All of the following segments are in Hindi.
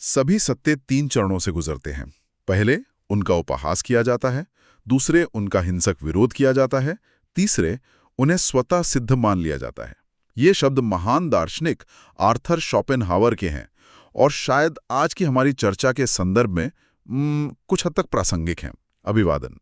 सभी सत्ते 3 चरणों से गुजरते हैं। पहले उनका उपहास किया जाता है, दूसरे उनका हिंसक विरोध किया जाता है, तीसरे उन्हें स्वतः सिद्ध मान लिया जाता है। ये शब्द महान दार्शनिक आर्थर शोपेनहावर के हैं और शायद आज की हमारी चर्चा के संदर्भ में कुछ हद तक प्रासंगिक हैं। अभिवादन।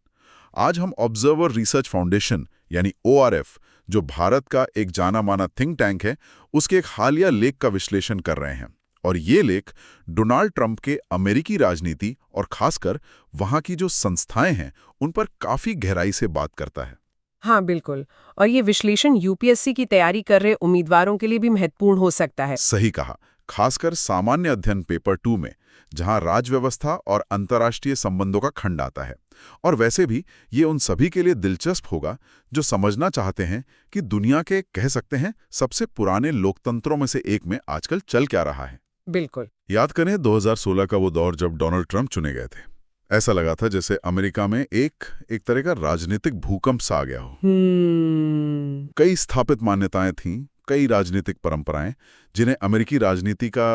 आज हम ऑब्जर्वर रिसर्च फाउंडेशन यानी ORF, जो भारत का एक जाना माना थिंक टैंक है, उसके एक हालिया लेख का विश्लेषण कर रहे हैं। और ये लेख डोनाल्ड ट्रंप के अमेरिकी राजनीति और खासकर वहां की जो संस्थाएं हैं उन पर काफी गहराई से बात करता है। हाँ बिल्कुल। और ये विश्लेषण यूपीएससी की तैयारी कर रहे उम्मीदवारों के लिए भी महत्वपूर्ण हो सकता है। सही कहा, खासकर सामान्य अध्ययन पेपर 2 में, जहां राजव्यवस्था और अंतर्राष्ट्रीय संबंधों का खंड आता है। और वैसे भी ये उन सभी के लिए दिलचस्प होगा जो समझना चाहते हैं कि दुनिया के, कह सकते हैं, सबसे पुराने लोकतंत्रों में से एक में आजकल चल क्या रहा है। बिल्कुल। याद करें 2016 का वो दौर जब डोनाल्ड ट्रंप चुने गए थे। ऐसा लगा था जैसे अमेरिका में एक तरह का राजनीतिक भूकंप सा आ गया हो। कई स्थापित मान्यताएं थीं, कई राजनीतिक परंपराएं जिन्हें अमेरिकी राजनीति का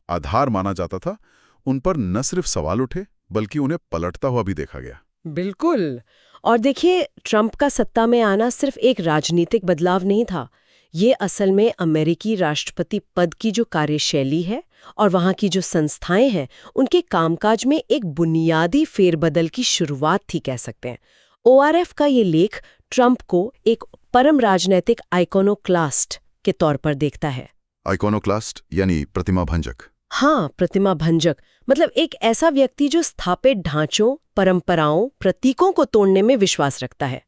आधार माना जाता था, उन पर न सिर्फ सवाल उठे बल्कि उन्हें पलटता हुआ भी देखा गया। बिल्कुल। और देखिए, ट्रंप का सत्ता में आना सिर्फ एक राजनीतिक बदलाव नहीं था। ये असल में अमेरिकी राष्ट्रपति पद की जो कार्यशैली है और वहाँ की जो संस्थाएं हैं, उनके कामकाज में एक बुनियादी फेरबदल की शुरुआत थी, कह सकते हैं। ORF का ये लेख ट्रंप को एक परम राजनैतिक आइकोनोक्लास्ट के तौर पर देखता है। आइकोनोक्लास्ट यानी प्रतिमा भंजक। हाँ, प्रतिमा भंजक मतलब एक ऐसा व्यक्ति जो स्थापित ढांचों, परंपराओं, प्रतीकों को तोड़ने में विश्वास रखता है।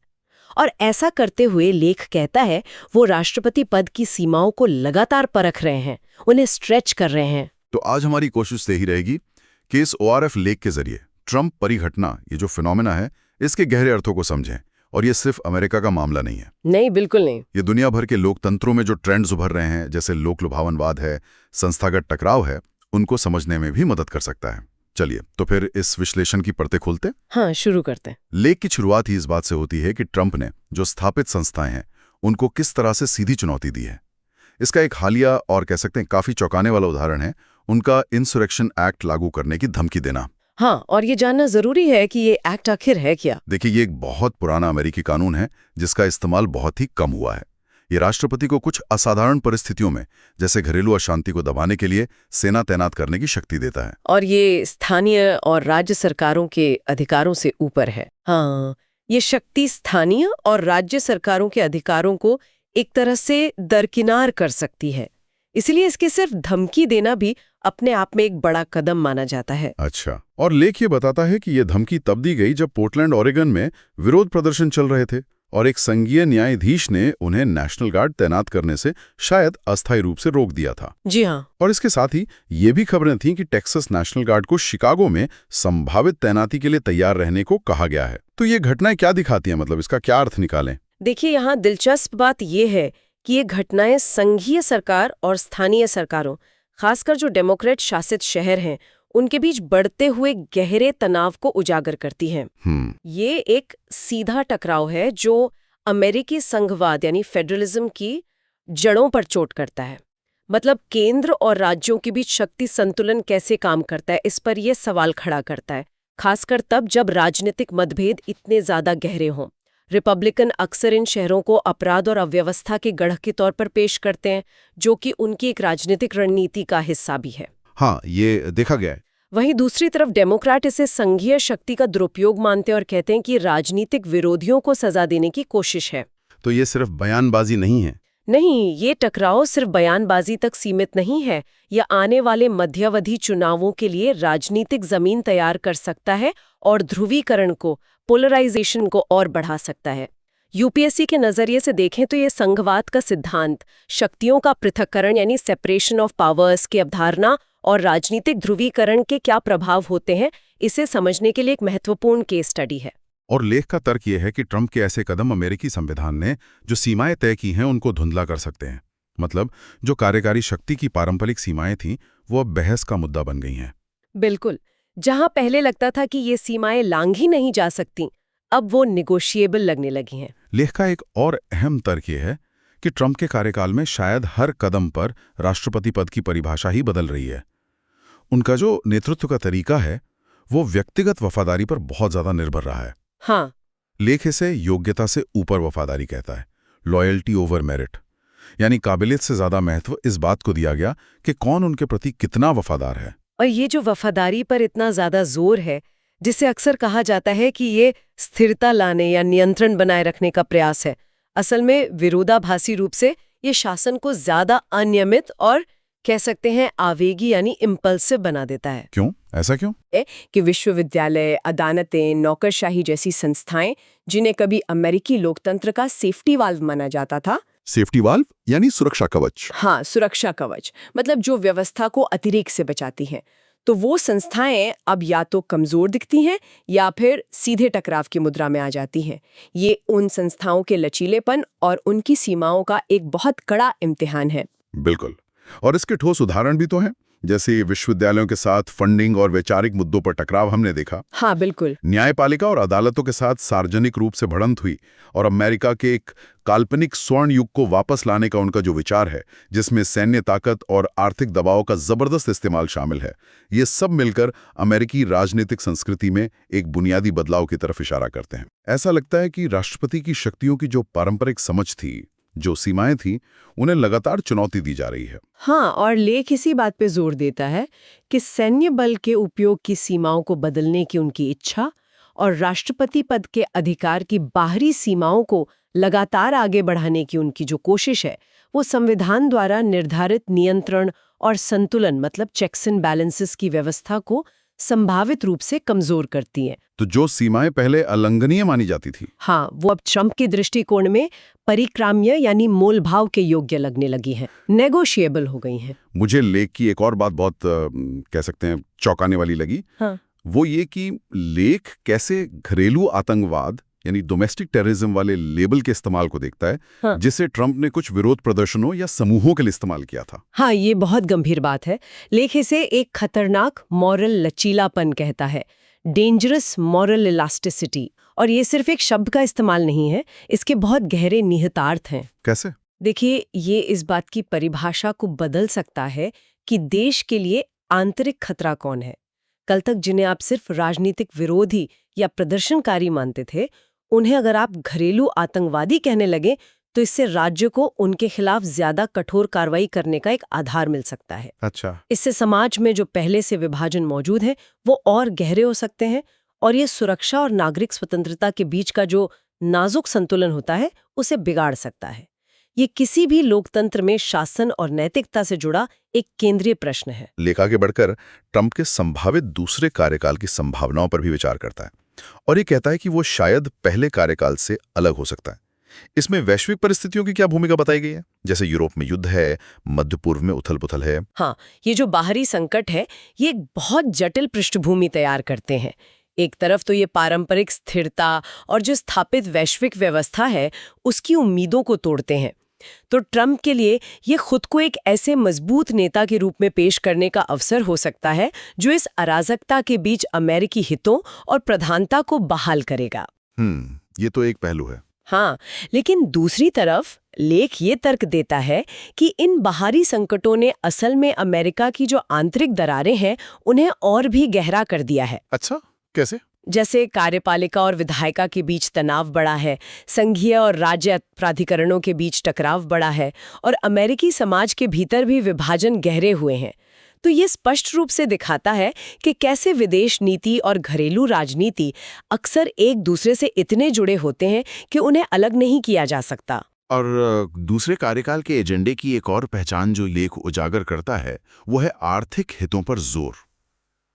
और ऐसा करते हुए लेख कहता है वो राष्ट्रपति पद की सीमाओं को लगातार परख रहे हैं, उन्हें स्ट्रेच कर रहे हैं। तो आज हमारी कोशिश यही रहेगी कि इस ORF लेख के जरिए ट्रंप परिघटना, ये जो फिनोमेना है, इसके गहरे अर्थों को समझें। और ये सिर्फ अमेरिका का मामला नहीं है। नहीं, बिल्कुल नहीं। ये दुनिया भर के लोकतंत्रों में जो ट्रेंड्स उभर रहे हैं, जैसे लोक लुभावनवाद है, संस्थागत टकराव है, उनको समझने में भी मदद कर सकता है। चलिए तो फिर इस विश्लेषण की परतें खोलते हैं। हाँ, शुरू करते हैं। लेख की शुरुआत ही इस बात से होती है कि ट्रंप ने जो स्थापित संस्थाएं हैं उनको किस तरह से सीधी चुनौती दी है। इसका एक हालिया और कह सकते हैं काफी चौंकाने वाला उदाहरण है उनका इंसुरेक्शन एक्ट लागू करने की धमकी देना। हाँ, और ये जानना जरूरी है कि ये एक्ट आखिर है क्या। देखिए, ये एक बहुत पुराना अमेरिकी कानून है जिसका इस्तेमाल बहुत ही कम हुआ है। ये राष्ट्रपति को कुछ असाधारण परिस्थितियों में, जैसे घरेलू अशांति को दबाने के लिए, सेना तैनात करने की शक्ति देता है। और ये स्थानीय और राज्य सरकारों के अधिकारों से ऊपर है। हाँ, ये शक्ति स्थानीय और राज्य सरकारों के अधिकारों को एक तरह से दरकिनार कर सकती है। इसलिए इसके सिर्फ धमकी देना भी अपने आप में एक बड़ा कदम माना जाता है। अच्छा, और लेख ये बताता है कि ये धमकी तब दी गई जब पोर्टलैंड, ओरेगन में विरोध प्रदर्शन चल रहे थे और एक संघीय न्यायाधीश ने उन्हें नेशनल गार्ड तैनात करने से शायद अस्थायी रूप से रोक दिया था। जी हाँ। और इसके साथ ही ये भी खबरें थीं कि टेक्सास नेशनल गार्ड को शिकागो में संभावित तैनाती के लिए तैयार रहने को कहा गया है। तो ये घटनाएं क्या दिखाती हैं, मतलब इसका क्या अर्थ निकालें? देखिए, यहाँ दिलचस्प बात यह है कि ये घटनाएं संघीय सरकार और स्थानीय सरकारों, खासकर जो डेमोक्रेट शासित शहर हैं, उनके बीच बढ़ते हुए गहरे तनाव को उजागर करती हैं। ये एक सीधा टकराव है जो अमेरिकी संघवाद यानी फेडरलिज्म की जड़ों पर चोट करता है। मतलब केंद्र और राज्यों के बीच शक्ति संतुलन कैसे काम करता है, इस पर यह सवाल खड़ा करता है, खासकर तब जब राजनीतिक मतभेद इतने ज्यादा गहरे हों। रिपब्लिकन अक्सर इन शहरों को अपराध और अव्यवस्था के गढ़ के तौर पर पेश करते हैं, जो कि उनकी एक राजनीतिक रणनीति का हिस्सा भी है। हाँ, ये देखा गया है। वहीं दूसरी तरफ डेमोक्रेट इसे संघीय शक्ति का दुरुपयोग मानते हैं और कहते हैं कि राजनीतिक विरोधियों को सजा देने की कोशिश है। तो ये सिर्फ बयानबाजी नहीं है? नहीं, ये टकराव सिर्फ बयानबाजी तक सीमित नहीं है। यह आने वाले मध्यावधि चुनावों के लिए राजनीतिक जमीन तैयार कर सकता है और ध्रुवीकरण को, पोलराइजेशन को और बढ़ा सकता है। यूपीएससी के नजरिए से देखें तो ये संघवाद का सिद्धांत, शक्तियों का पृथक्करण यानी सेपरेशन ऑफ पावर्स की अवधारणा और राजनीतिक ध्रुवीकरण के क्या प्रभाव होते हैं, इसे समझने के लिए एक महत्वपूर्ण केस स्टडी है। और लेख का तर्क यह है कि ट्रंप के ऐसे कदम अमेरिकी संविधान ने जो सीमाएं तय की हैं उनको धुंधला कर सकते हैं। मतलब जो कार्यकारी शक्ति की पारंपरिक सीमाएं थीं वो अब बहस का मुद्दा बन गई हैं। बिल्कुल। जहां पहले लगता था कि ये सीमाएं लांघी नहीं जा सकती, अब वो निगोशिएबल लगने लगी हैं। लेख का एक और अहम तर्क यह है कि ट्रंप के कार्यकाल में शायद हर कदम पर राष्ट्रपति पद की परिभाषा ही बदल रही है। उनका जो नेतृत्व का तरीका है वो व्यक्तिगत वफादारी पर बहुत ज्यादा निर्भर रहा है। हाँ, लेख इसे योग्यता से ऊपर वफादारी कहता है, लॉयल्टी ओवर मेरिट। यानी काबिलियत से ज्यादा महत्व इस बात को दिया गया कि कौन उनके प्रति कितना वफादार है। और ये जो वफादारी पर इतना ज्यादा जोर है, जिसे अक्सर कहा जाता है कि ये स्थिरता लाने या नियंत्रण बनाए रखने का प्रयास है, असल में विरोधाभासी रूप से ये शासन को ज्यादा अनियमित और कह सकते हैं आवेगी यानी इम्पल्सिव बना देता है। क्यों? ऐसा क्यों? कि विश्वविद्यालय, अदालतें, नौकरशाही जैसी संस्थाएं, जिन्हें कभी अमेरिकी लोकतंत्र का सेफ्टी वाल्व माना जाता था। सेफ्टी वाल्व यानी सुरक्षा कवच। हाँ, सुरक्षा कवच, मतलब जो व्यवस्था को अतिरेक से बचाती हैं। तो वो संस्थाएं अब या तो कमजोर दिखती हैं या फिर सीधे टकराव की मुद्रा में आ जाती हैं। ये उन संस्थाओं के लचीलेपन और उनकी सीमाओं का एक बहुत कड़ा इम्तिहान है। बिल्कुल। और इसके ठोस उदाहरण भी तो हैं, जैसे विश्वविद्यालयों के साथ फंडिंग और वैचारिक मुद्दों पर टकराव हमने देखा। हाँ, बिल्कुल। न्यायपालिका और अदालतों के साथ सार्वजनिक रूप से भिड़ंत हुई और अमेरिका के एक काल्पनिक स्वर्ण युग को वापस लाने का उनका जो विचार है, जिसमें सैन्य ताकत और आर्थिक दबाव का जबरदस्त इस्तेमाल शामिल है, ये सब मिलकर अमेरिकी राजनीतिक संस्कृति में एक बुनियादी बदलाव की तरफ इशारा करते हैं। ऐसा लगता है कि राष्ट्रपति की शक्तियों की जो पारंपरिक समझ थी, जो सीमाएं थी, उन्हें लगातार चुनौती दी जा रही है। हाँ, और लेख इसी बात पे जोर देता है कि सैन्य बल के उपयोग की सीमाओं को बदलने की उनकी इच्छा और राष्ट्रपति पद के अधिकार की बाहरी सीमाओं को लगातार आगे बढ़ाने की उनकी जो कोशिश है, वो संविधान द्वारा निर्धारित नियंत्रण और संतुलन, मतलब चेक्स एंड बैलेंसेस की व्यवस्था को संभावित रूप से कमजोर करती हैं। तो जो सीमाएं पहले अलंघनीय मानी जाती थी, हाँ, वो अब ट्रंप के दृष्टिकोण में परिक्राम्य यानी मोलभाव के योग्य लगने लगी हैं, नेगोशिएबल हो गई हैं। मुझे लेख की एक और बात बहुत कह सकते हैं चौंकाने वाली लगी। हाँ। वो ये कि लेख कैसे घरेलू आतंकवाद यानी डोमेस्टिक टेररिज्म वाले लेबल के इस्तेमाल को देखता है। हाँ। जिसे ट्रंप ने कुछ विरोध प्रदर्शनों या समूहों के लिए इस्तेमाल किया था। हाँ, ये बहुत गंभीर बात है। लेख इसे एक खतरनाक मॉरल लचीलापन कहता है, डेंजरस मॉरल इलास्टिसिटी। और ये सिर्फ एक शब्द का इस्तेमाल नहीं है, इसके बहुत गहरे निहितार्थ हैं। कैसे? देखिए, ये इस बात की परिभाषा को बदल सकता है कि देश के लिए आंतरिक खतरा कौन है। कल तक जिन्हें आप सिर्फ राजनीतिक विरोधी या प्रदर्शनकारी मानते थे, उन्हें अगर आप घरेलू आतंकवादी कहने लगे तो इससे राज्य को उनके खिलाफ ज्यादा कठोर कार्रवाई करने का एक आधार मिल सकता है। अच्छा। इससे समाज में जो पहले से विभाजन मौजूद है वो और गहरे हो सकते हैं और ये सुरक्षा और नागरिक स्वतंत्रता के बीच का जो नाजुक संतुलन होता है उसे बिगाड़ सकता है। ये किसी भी लोकतंत्र में शासन और नैतिकता से जुड़ा एक केंद्रीय प्रश्न है। लेख आगे बढ़कर ट्रंप के संभावित दूसरे कार्यकाल की संभावनाओं पर भी विचार करता है और ये कहता है कि वो शायद पहले कार्यकाल से अलग हो सकता है। इसमें वैश्विक परिस्थितियों की क्या भूमिका बताई गई है? जैसे यूरोप में युद्ध है, मध्य पूर्व में उथल-पुथल है। हाँ, ये जो बाहरी संकट है, ये एक बहुत जटिल पृष्ठभूमि तैयार करते हैं। एक तरफ तो ये पारंपरिक स्थिरता और जो स्थापित वैश्विक व्यवस्था है, उसकी उम्मीदों को तोड़ते हैं। तो ट्रंप के लिए ये खुद को एक ऐसे मजबूत नेता के रूप में पेश करने का अवसर हो सकता है जो इस अराजकता के बीच अमेरिकी हितों और प्रधानता को बहाल करेगा। ये तो एक पहलू है। हाँ, लेकिन दूसरी तरफ लेख ये तर्क देता है कि इन बाहरी संकटों ने असल में अमेरिका की जो आंतरिक दरारें हैं उन्हें और भी गहरा कर दिया है। अच्छा, कैसे? जैसे कार्यपालिका और विधायिका के बीच तनाव बढ़ा है, संघीय और राज्य प्राधिकरणों के बीच टकराव बढ़ा है और अमेरिकी समाज के भीतर भी विभाजन गहरे हुए हैं। तो ये स्पष्ट रूप से दिखाता है कि कैसे विदेश नीति और घरेलू राजनीति अक्सर एक दूसरे से इतने जुड़े होते हैं कि उन्हें अलग नहीं किया जा सकता। और दूसरे कार्यकाल के एजेंडे की एक और पहचान जो लेख उजागर करता है वो है आर्थिक हितों पर जोर,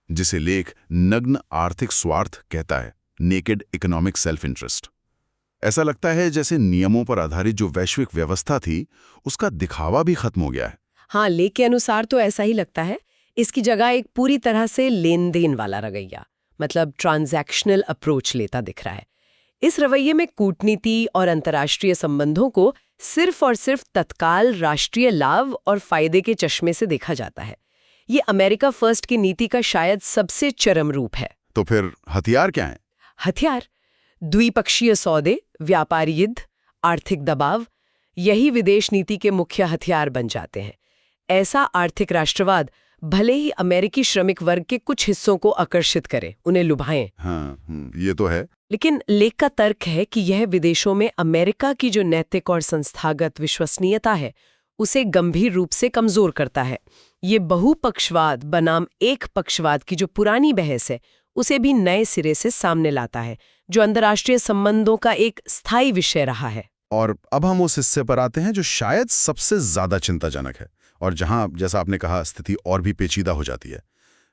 जिसे लेख नग्न आर्थिक स्वार्थ कहता है, नेकेड इकोनॉमिक सेल्फ इंटरेस्ट। ऐसा लगता है जैसे नियमों पर आधारित जो वैश्विक व्यवस्था थी उसका दिखावा भी खत्म हो गया है। हाँ, लेख के अनुसार तो ऐसा ही लगता है। इसकी जगह एक पूरी तरह से लेन देन वाला रवैया, मतलब ट्रांजैक्शनल अप्रोच लेता दिख रहा है। इस रवैये में कूटनीति और अंतर्राष्ट्रीय संबंधों को सिर्फ और सिर्फ तत्काल राष्ट्रीय लाभ और फायदे के चश्मे से देखा जाता है। ये अमेरिका फर्स्ट की नीति का शायद सबसे चरम रूप है। तो फिर हथियार क्या हैं? हथियार द्विपक्षीय सौदे, व्यापारी युद्ध, आर्थिक दबाव, यही विदेश नीति के मुख्य हथियार बन जाते हैं। ऐसा आर्थिक राष्ट्रवाद भले ही अमेरिकी श्रमिक वर्ग के कुछ हिस्सों को आकर्षित करे, उन्हें लुभाएं। हाँ, ये तो है। लेकिन लेख का तर्क है कि यह विदेशों में अमेरिका की जो नैतिक और संस्थागत विश्वसनीयता है उसे गंभीर रूप से कमजोर करता है। ये बहुपक्षवाद बनाम एक पक्षवाद की जो पुरानी बहस है उसे भी नए सिरे से सामने लाता है, जो अंतर्राष्ट्रीय संबंधों का एक स्थायी विषय रहा है। और अब हम उस हिस्से पर आते हैं जो शायद सबसे ज्यादा चिंताजनक है और जहां, जैसा आपने कहा, स्थिति और भी पेचीदा हो जाती है।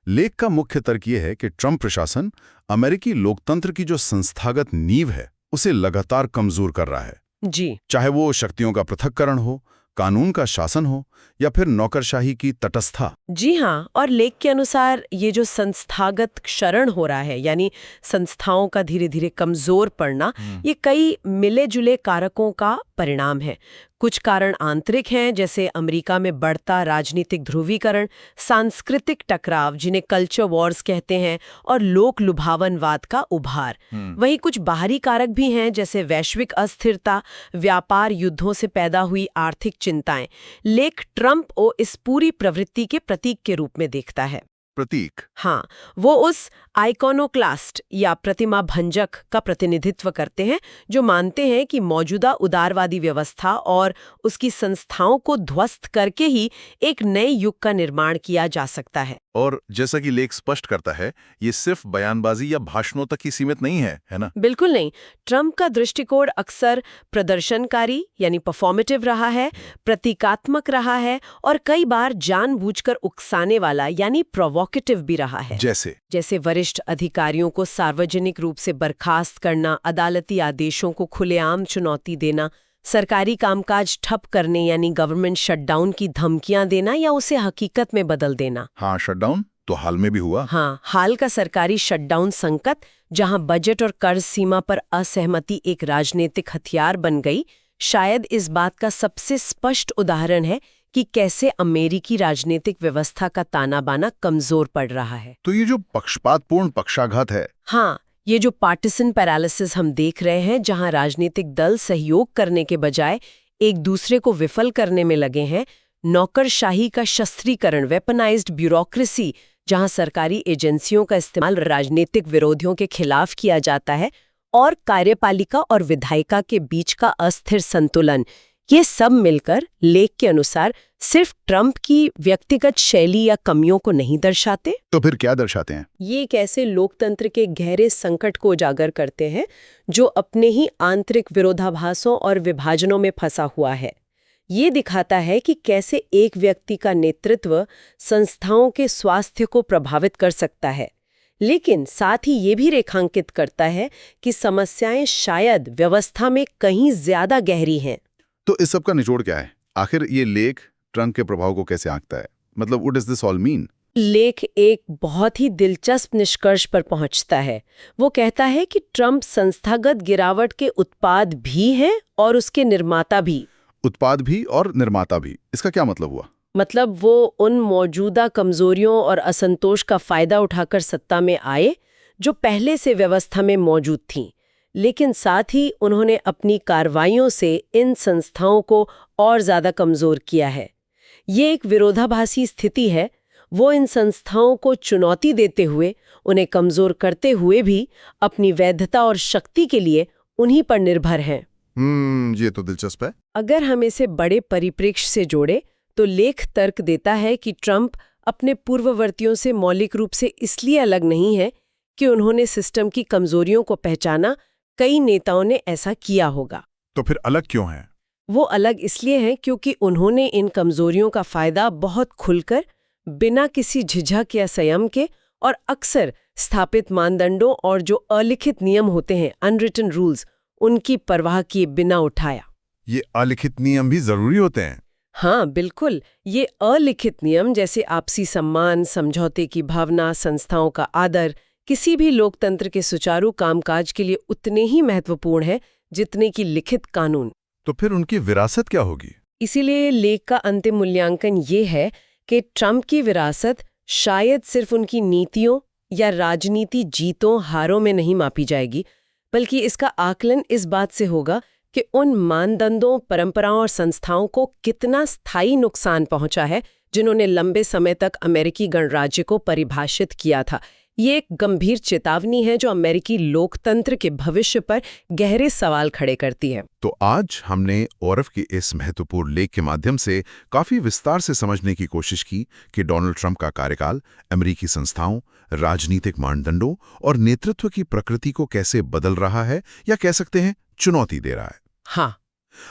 लेख का मुख्य तर्क यह है कि ट्रंप प्रशासन अमेरिकी लोकतंत्र की जो संस्थागत नींव है उसे लगातार कमजोर कर रहा है। जी, चाहे वो शक्तियों का पृथक्करण हो, कानून का शासन हो या फिर नौकरशाही की तटस्थता। जी हाँ, और लेख के अनुसार ये जो संस्थागत क्षरण हो रहा है, यानी संस्थाओं का धीरे धीरे कमजोर पड़ना, ये कई मिले जुले कारकों का परिणाम है। कुछ कारण आंतरिक हैं, जैसे अमेरिका में बढ़ता राजनीतिक ध्रुवीकरण, सांस्कृतिक टकराव जिन्हें कल्चर वॉर्स कहते हैं, और लोक लुभावनवाद का उभार। वहीं कुछ बाहरी कारक भी हैं, जैसे वैश्विक अस्थिरता, व्यापार युद्धों से पैदा हुई आर्थिक चिंताएं। लेख ट्रंप को इस पूरी प्रवृत्ति के प्रतीक के रूप में देखता है। प्रतीक? हाँ, वो उस आइकोनोक्लास्ट या प्रतिमा भंजक का प्रतिनिधित्व करते हैं जो मानते हैं कि मौजूदा उदारवादी व्यवस्था और उसकी संस्थाओं को ध्वस्त करके ही एक नए युग का निर्माण किया जा सकता है। और जैसा कि लेख स्पष्ट करता है, ये सिर्फ बयानबाजी या भाषणों तक ही सीमित नहीं है ना? बिल्कुल नहीं। ट्रंप का दृष्टिकोण अक्सर प्रदर्शनकारी यानी परफॉर्मेटिव रहा है, प्रतीकात्मक रहा है और कई बार जानबूझकर उकसाने वाला यानी प्रोवोकेटिव भी रहा है। जैसे वरिष्ठ अधिकारियों को सार्वजनिक रूप से बर्खास्त करना, अदालती आदेशों को खुलेआम चुनौती देना, सरकारी कामकाज ठप करने यानी गवर्नमेंट शटडाउन की धमकियां देना या उसे हकीकत में बदल देना। हाँ, शटडाउन तो हाल में भी हुआ। हाँ, हाल का सरकारी शटडाउन संकट, जहां बजट और कर्ज सीमा पर असहमति एक राजनीतिक हथियार बन गई, शायद इस बात का सबसे स्पष्ट उदाहरण है कि कैसे अमेरिकी राजनीतिक व्यवस्था का ताना बाना कमजोर पड़ रहा है। तो ये जो पक्षपातपूर्ण पक्षाघात है, हाँ, ये जो पार्टिसन पैरालिसिस हम देख रहे हैं, जहां राजनीतिक दल सहयोग करने के बजाय एक दूसरे को विफल करने में लगे हैं, नौकरशाही का शस्त्रीकरण, वेपनाइज्ड ब्यूरोक्रेसी, जहां सरकारी एजेंसियों का इस्तेमाल राजनीतिक विरोधियों के खिलाफ किया जाता है, और कार्यपालिका और विधायिका के बीच का अस्थिर संतुलन, ये सब मिलकर लेख के अनुसार सिर्फ ट्रंप की व्यक्तिगत शैली या कमियों को नहीं दर्शाते। तो फिर क्या दर्शाते हैं? ये कैसे लोकतंत्र के गहरे संकट को उजागर करते हैं, जो अपने ही आंतरिक विरोधाभासों और विभाजनों में फंसा हुआ है। ये दिखाता है कि कैसे एक व्यक्ति का नेतृत्व संस्थाओं के स्वास्थ्य को प्रभावित कर सकता है, लेकिन साथ ही ये भी रेखांकित करता है कि समस्याएं शायद व्यवस्था में कहीं ज्यादा गहरी हैं। तो इस सब का निचोड़ क्या है? आखिर ये लेख ट्रंप के प्रभाव को कैसे आंकता है? मतलब what does this all mean? लेख एक बहुत ही दिलचस्प निष्कर्ष पर पहुंचता है। वो कहता है कि ट्रंप संस्थागत गिरावट के उत्पाद भी हैं और उसके निर्माता भी। उत्पाद भी और निर्माता भी, इसका क्या मतलब हुआ? मतलब वो उन मौजूदा कमजोरियों और असंतोष का फायदा उठाकर सत्ता में आए जो पहले से व्यवस्था में मौजूद थीं, लेकिन साथ ही उन्होंने अपनी कार्रवाइयों से इन संस्थाओं को और ज्यादा कमजोर किया है। ये एक विरोधाभासी स्थिति है। वो इन संस्थाओं को चुनौती देते हुए, उन्हें कमजोर करते हुए भी अपनी वैधता और शक्ति के लिए उन्हीं पर निर्भर हैं। ये तो दिलचस्प है। अगर हम इसे बड़े परिप्रेक्ष्य से जोड़े तो लेख तर्क देता है कि ट्रंप अपने पूर्ववर्तियों से मौलिक रूप से इसलिए अलग नहीं है कि उन्होंने सिस्टम की कमजोरियों को पहचाना, कई नेताओं ने ऐसा किया होगा। तो फिर अलग क्यों हैं? वो अलग इसलिए हैं क्योंकि उन्होंने इन कमजोरियों का फायदा बहुत खुलकर, बिना किसी झिझक या संयम के, और अक्सर स्थापित मानदंडों और जो अलिखित नियम होते हैं, अनरिटन रूल्स, उनकी परवाह किए बिना उठाया। ये अलिखित नियम भी जरूरी होते हैं? हाँ, बिल्कुल। ये अलिखित नियम जैसे आपसी सम्मान, समझौते की भावना, संस्थाओं का आदर, किसी भी लोकतंत्र के सुचारू कामकाज के लिए उतने ही महत्वपूर्ण है जितने की लिखित कानून। तो फिर उनकी विरासत क्या होगी? इसीलिए लेख का अंतिम मूल्यांकन ये है कि ट्रंप की विरासत शायद सिर्फ उनकी नीतियों या राजनीति जीतों हारों में नहीं मापी जाएगी, बल्कि इसका आकलन इस बात से होगा कि उन मानदंडों, परंपराओं और संस्थाओं को कितना स्थायी नुकसान पहुंचा है जिन्होंने लंबे समय तक अमेरिकी गणराज्य को परिभाषित किया था। ये एक गंभीर चेतावनी है जो अमेरिकी लोकतंत्र के भविष्य पर गहरे सवाल खड़े करती है। तो आज हमने ओरफ के इस महत्वपूर्ण लेख के माध्यम से काफी विस्तार से समझने की कोशिश की कि डोनाल्ड ट्रंप का कार्यकाल अमेरिकी संस्थाओं, राजनीतिक मानदंडों और नेतृत्व की प्रकृति को कैसे बदल रहा है या कह सकते हैं चुनौती दे रहा है। हाँ,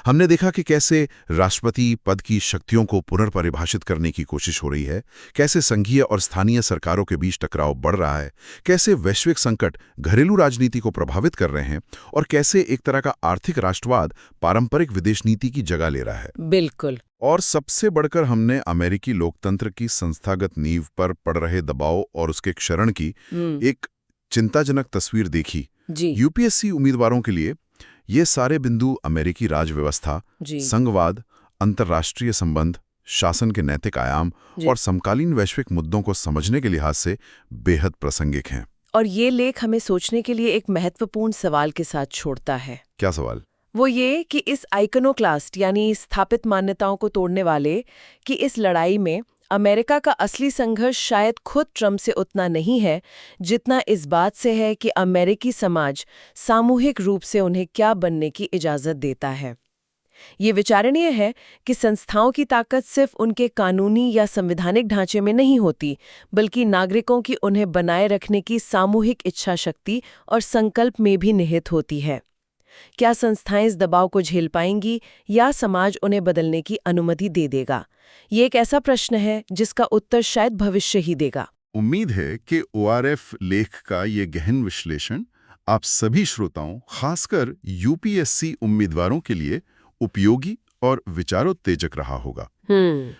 हमने देखा कि कैसे राष्ट्रपति पद की शक्तियों को पुनर्परिभाषित करने की कोशिश हो रही है, कैसे संघीय और स्थानीय सरकारों के बीच टकराव बढ़ रहा है, कैसे वैश्विक संकट घरेलू राजनीति को प्रभावित कर रहे हैं और कैसे एक तरह का आर्थिक राष्ट्रवाद पारंपरिक विदेश नीति की जगह ले रहा है। बिल्कुल। और सबसे बढ़कर हमने अमेरिकी लोकतंत्र की संस्थागत नींव पर पड़ रहे दबाव और उसके क्षरण की एक चिंताजनक तस्वीर देखी। जी। यूपीएससी उम्मीदवारों के लिए ये सारे बिंदु अमेरिकी राजव्यवस्था, संघवाद, अंतर्राष्ट्रीय संबंध, शासन के नैतिक आयाम और समकालीन वैश्विक मुद्दों को समझने के लिहाज से बेहद प्रासंगिक हैं। और ये लेख हमें सोचने के लिए एक महत्वपूर्ण सवाल के साथ छोड़ता है। क्या सवाल? वो ये कि इस आइकनोक्लास्ट यानी स्थापित मान्यताओं को तोड़ने वाले की इस लड़ाई में अमेरिका का असली संघर्ष शायद खुद ट्रंप से उतना नहीं है जितना इस बात से है कि अमेरिकी समाज सामूहिक रूप से उन्हें क्या बनने की इजाज़त देता है। ये विचारणीय है कि संस्थाओं की ताकत सिर्फ उनके कानूनी या संवैधानिक ढांचे में नहीं होती, बल्कि नागरिकों की उन्हें बनाए रखने की सामूहिक इच्छा शक्ति और संकल्प में भी निहित होती है। क्या संस्थाएं इस दबाव को झेल पाएंगी या समाज उन्हें बदलने की अनुमति दे देगा? ये एक ऐसा प्रश्न है जिसका उत्तर शायद भविष्य ही देगा। उम्मीद है कि ओआरएफ लेख का ये गहन विश्लेषण आप सभी श्रोताओं, खासकर यूपीएससी उम्मीदवारों के लिए उपयोगी और विचारोत्तेजक रहा होगा।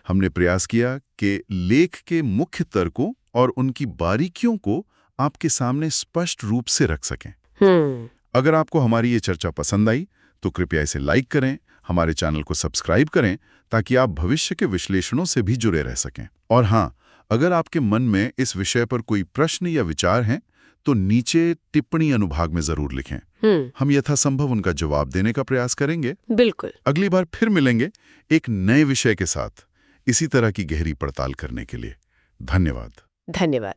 हमने प्रयास किया कि लेख के मुख्य तर्कों और उनकी बारीकियों को आपके सामने स्पष्ट रूप से रख सकें। अगर आपको हमारी ये चर्चा पसंद आई तो कृपया इसे लाइक करें, हमारे चैनल को सब्सक्राइब करें ताकि आप भविष्य के विश्लेषणों से भी जुड़े रह सकें। और हाँ, अगर आपके मन में इस विषय पर कोई प्रश्न या विचार हैं तो नीचे टिप्पणी अनुभाग में जरूर लिखें। हम यथासंभव उनका जवाब देने का प्रयास करेंगे। बिल्कुल। अगली बार फिर मिलेंगे एक नए विषय के साथ, इसी तरह की गहरी पड़ताल करने के लिए। धन्यवाद। धन्यवाद।